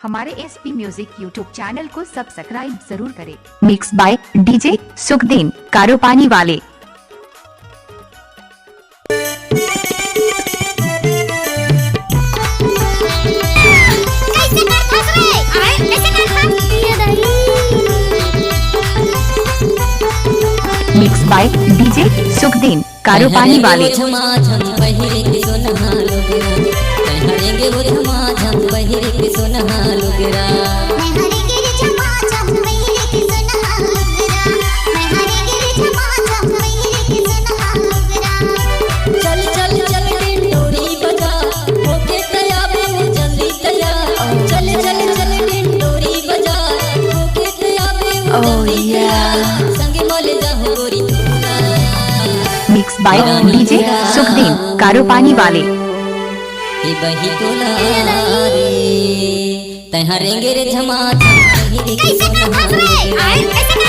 हमारे SP music YouTube channel को subscribe जरूर करें। मिक्स बाय डीजे सुखदीन कारोपानी वाले। मिक्स बाय डीजे सुखदीन कारोपानी वाले। मिक्स बाय डीजे सुखदीन कारोपानी वाले। तहरेंगे रे झमा झम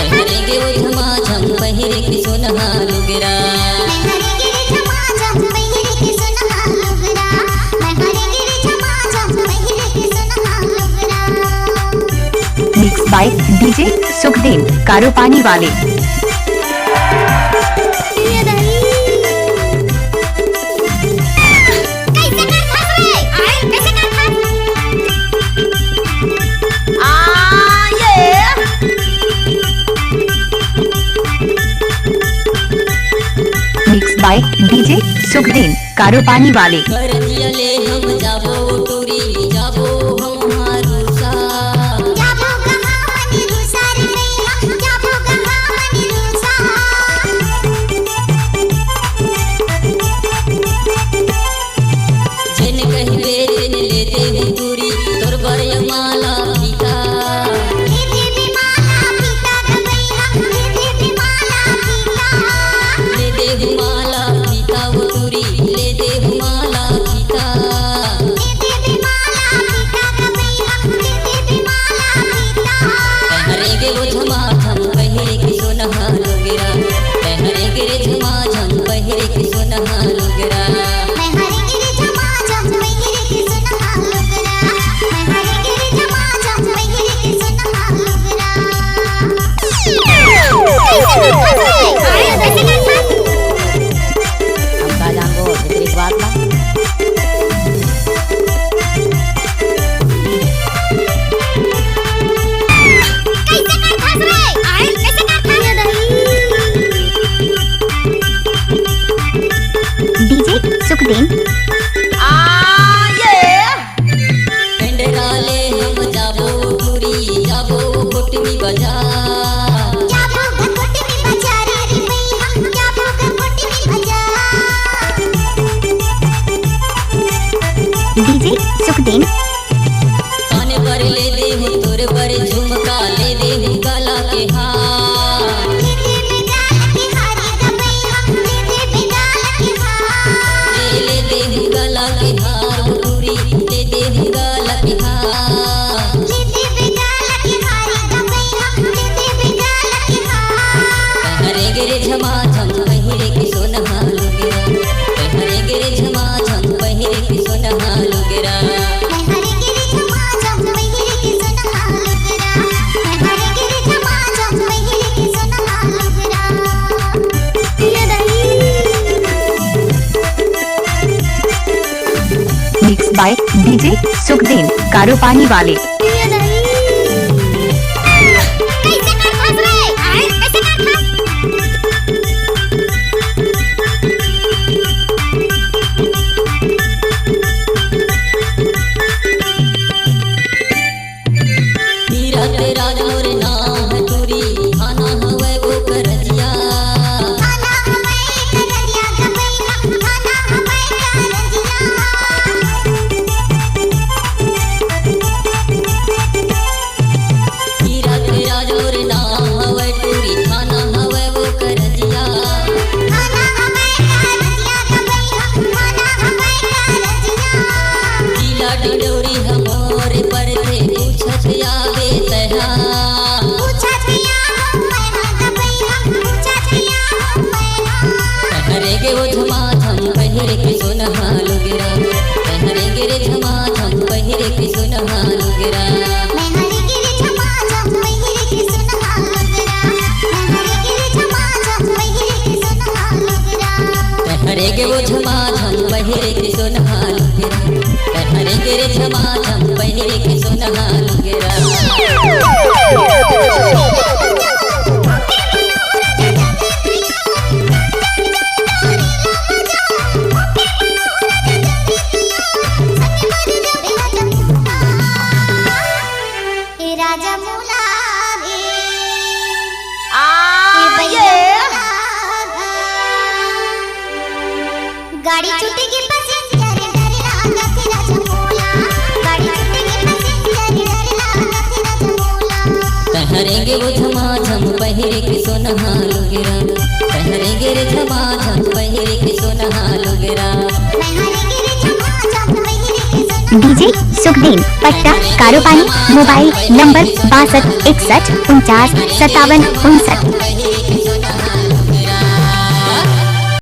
तहरेंगे वो झमा झम पहिरे की सोनहा लुगरा। मिक्स बाय डीजे सुखदीन कारोपानी वाले। मिक्स बाय डीजे सुखदीन कारोपानी वाले। सुखदीन डीजे सुखदीन काने पर ले दे हूँ तोरे पर झुमका ले दे हूँ गला के हार ले दे हूँ गला के हार पूरी ले दे हूँ गला के हार हरे गिरे झमा झम पहिरे की सोनहा लुगरा हरे गिरे झमा झम पहिरे की सोनहा लुगरा। मिक्स बाय डीजे सुखदीन कारोपानी वाले। पहरेंगे वो झमाझम पहिरे के सोनहा लुगरा पहरेंगे रे झमाझम पहिरे के सोनहा लुगरा डीजे सुखदेन पट्टा कारोपानी मोबाइल नंबर 62 61 49 57 59।